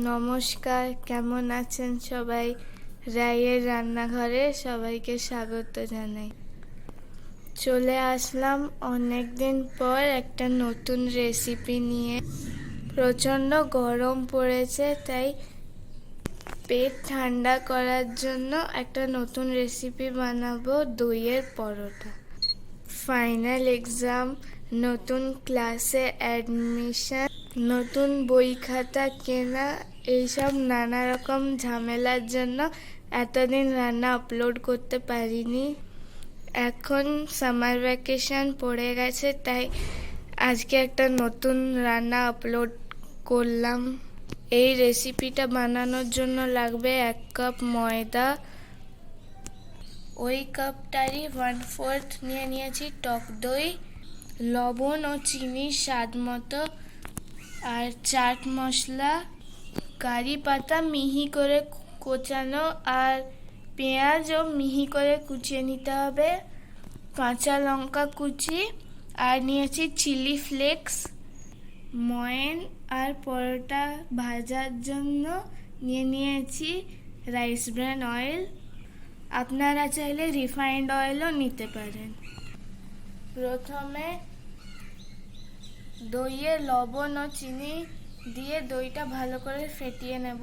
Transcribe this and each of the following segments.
নমস্কার, কেমন আছেন সবাই? রায়ের রান্নাঘরে সবাইকে স্বাগত জানাই। চলে আসলাম অনেকদিন পর একটা নতুন রেসিপি নিয়ে। প্রচণ্ড গরম পড়েছে, তাই পেট ঠান্ডা করার জন্য একটা নতুন রেসিপি বানাবো, দইয়ের পরোটা। ফাইনাল এক্সাম, নতুন ক্লাসে অ্যাডমিশন, নতুন বই খাতা কেনা, এইসব নানা রকম ঝামেলার জন্য এতদিন রান্না আপলোড করতে পারিনি। এখন সামার ভ্যাকেশন পড়ে গেছে, তাই আজকে একটা নতুন রান্না আপলোড করলাম। এই রেসিপিটা বানানোর জন্য লাগবে 1 কাপ ময়দা। ওই কাপটারই 1/4 নিয়ে নিয়েছি টক দই, লবণ ও চিনি স্বাদ মতো, আর চাট মশলা, কারি পাতা মিহি করে কোচানো, আর পেঁয়াজও মিহি করে কুচিয়ে নিতে হবে, কাঁচা লঙ্কা কুচি, আর নিয়েছি চিলি ফ্লেক্স। ময়ন আর পরোটা ভাজার জন্য নিয়েছি রাইস ব্র্যান অয়েল। আপনারা চাইলে রিফাইন্ড অয়েলও নিতে পারেন। প্রথমে দইয়ে লবণ ও চিনি দিয়ে দইটা ভালো করে ফেটিয়ে নেব।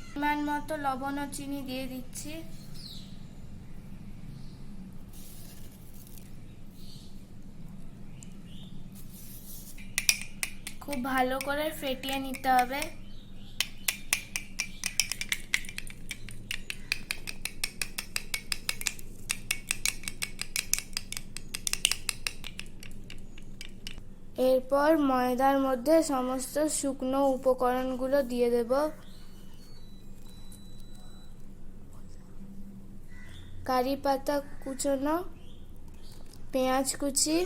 পরিমাণ মতো লবণ ও চিনি দিয়ে দিচ্ছি। খুব ভালো করে ফেটিয়ে নিতে হবে। এরপর ময়দার মধ্যে সমস্ত শুকনো উপকরণগুলো দিয়ে দেব। কারি পাতা কুচোনো, পেঁয়াজ কুচি,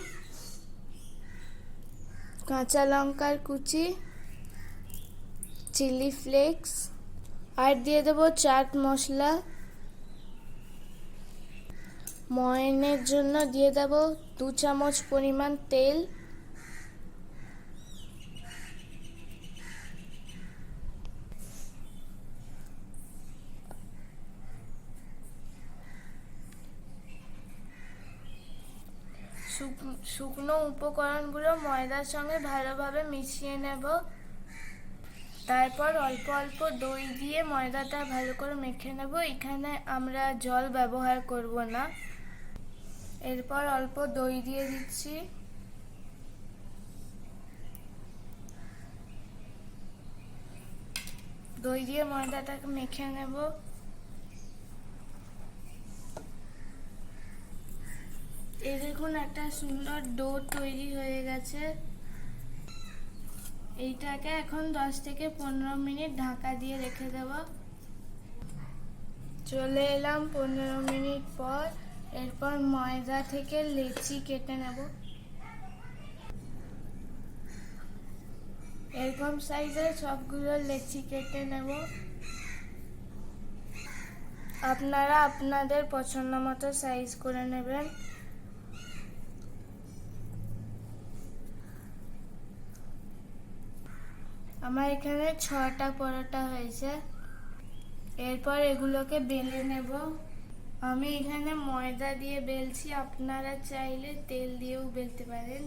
কাঁচা লঙ্কার কুচি, চিলি ফ্লেক্স, আর দিয়ে দেব চাট মশলা। ময়নের জন্য দিয়ে দেব 2 চামচ পরিমাণ তেল। শুকনো উপকরণগুলো ময়দার সঙ্গে ভালোভাবে মিশিয়ে নেব। তারপর অল্প অল্প দই দিয়ে ময়দাটা ভালো করে মেখে নেব। এখানে আমরা জল ব্যবহার করব না। এরপর অল্প দই দিয়ে দিচ্ছি। দই দিয়ে ময়দাটাকে মেখে নেব। এই দেখুন, একটা সুন্দর ডো তৈরি হয়ে গেছে। এইটাকে এখন 10 থেকে 15 মিনিট ঢাকা দিয়ে রেখে দেব। চলে এলাম 15 মিনিট পর। এরপর ময়দা থেকে লেচি কেটে নেব। এরকম সাইজের সবগুলো লেচি কেটে নেব। আপনারা আপনাদের পছন্দ মতো সাইজ করে নেবেন। আমার এখানে 6টা পরোটা হয়েছে। এরপর এগুলোকে বেলে নেব। আমি এখানে ময়দা দিয়ে বেলছি, আপনারা চাইলে তেল দিয়েও বেলতে পারেন।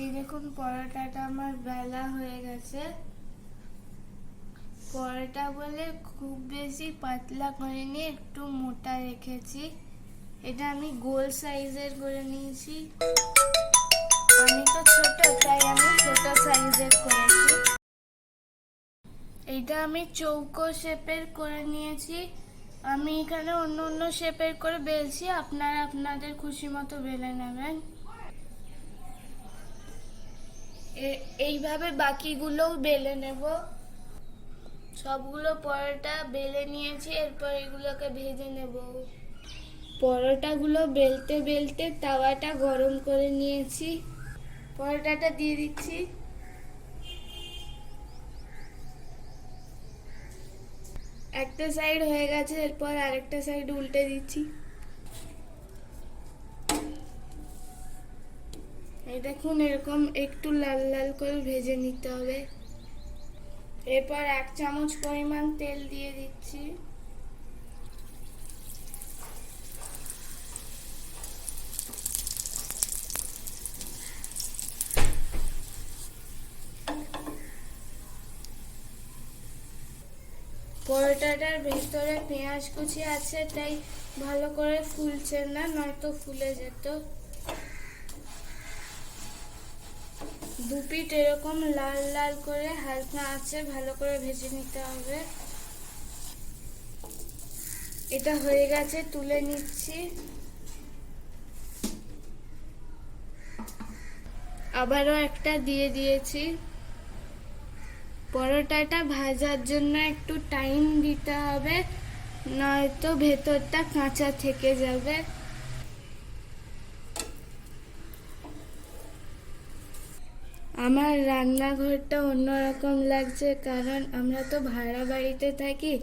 এই দেখুন, পরোটাটা আমার বেলা হয়ে গেছে। পরোটা বলে খুব বেশি পাতলা করিনি, একটু মোটা রেখেছি। এটা আমি গোল সাইজের করে নিয়েছি। আমি তো ছোট, তাই আমি ছোট সাইজের করেছি। এইটা আমি চৌকো শেপের করে নিয়েছি। আমি এখানে অন্য অন্য শেপের করে বেলছি, আপনারা আপনাদের খুশি মতো বেলে নেবেন। এইভাবে বাকিগুলোও বেলে নেব। সবগুলো পরোটা বেলে নিয়েছি, এরপর এগুলোকে ভেজে নেব। পরোটাগুলো বেলতে বেলতে তাওয়াটা গরম করে নিয়েছি। পরোটাটা দিয়ে দিচ্ছি। একটা সাইড হয়ে গেছে, এরপর আরেকটা সাইড উল্টে দিচ্ছি। এই দেখুন, এরকম একটু লাল লাল করে ভেজে নিতে হবে। এরপর 1 চামচ পরিমাণ তেল দিয়ে দিচ্ছি। পরোটাটার ভেতরে পেঁয়াজ কুচি আছে, তাই ভালো করে ফুলছে না, নয়তো ফুলে যেত। 2 পিঠ এরকম লাল লাল করে হালকা আঁচে ভালো করে ভেজে নিতে হবে। এটা হয়ে গেছে, তুলে নিচ্ছি। আবারও একটা দিয়ে দিয়েছি। পরোটাটা ভাজার জন্য একটু টাইম দিতে হবে, নয়তো ভেতরটা কাঁচা থেকে যাবে। আমার রান্নাঘরটা অন্যরকম লাগছে, কারণ আমরা তো ভাড়া বাড়িতে থাকি,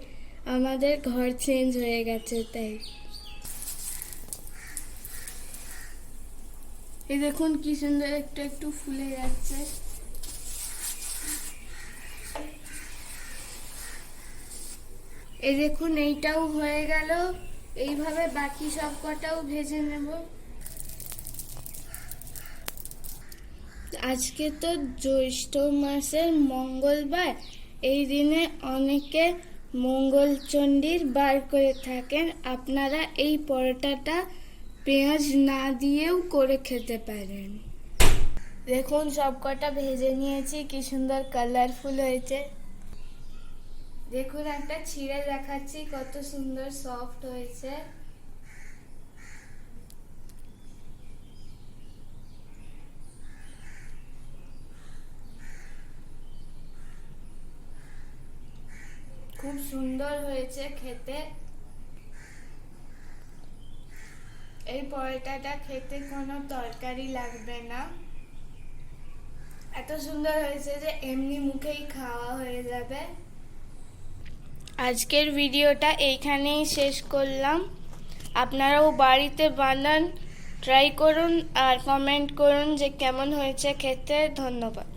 আমাদের ঘর চেঞ্জ হয়ে গেছে তাই। এই দেখুন কি সুন্দর একটু একটু ফুলে যাচ্ছে। এই দেখুন, এইটাও হয়ে গেল। এইভাবে বাকি সব কটাও ভেজে নেব। আজকে তো জ্যৈষ্ঠ মাসের মঙ্গলবার, এই দিনে অনেকে মঙ্গলচণ্ডীর বার করে থাকেন। আপনারা এই পরোটাটা পেঁয়াজ না দিয়েও করে খেতে পারেন। দেখুন, সব কটা ভেজে নিয়েছি, কি সুন্দর কালারফুল হয়েছে। দেখুন, একটা ছিঁড়ে দেখাচ্ছি কত সুন্দর সফট হয়েছে। খুব সুন্দর হয়েছে খেতে। এই পরোটাটা খেতে কোনো তরকারি লাগবে না, এত সুন্দর হয়েছে যে এমনি মুখেই খাওয়া হয়ে যাবে। আজকের ভিডিওটা এইখানেই শেষ করলাম। আপনারাও বাড়িতে বানান, ট্রাই করুন আর কমেন্ট করুন যে কেমন হয়েছে খেতে। ধন্যবাদ।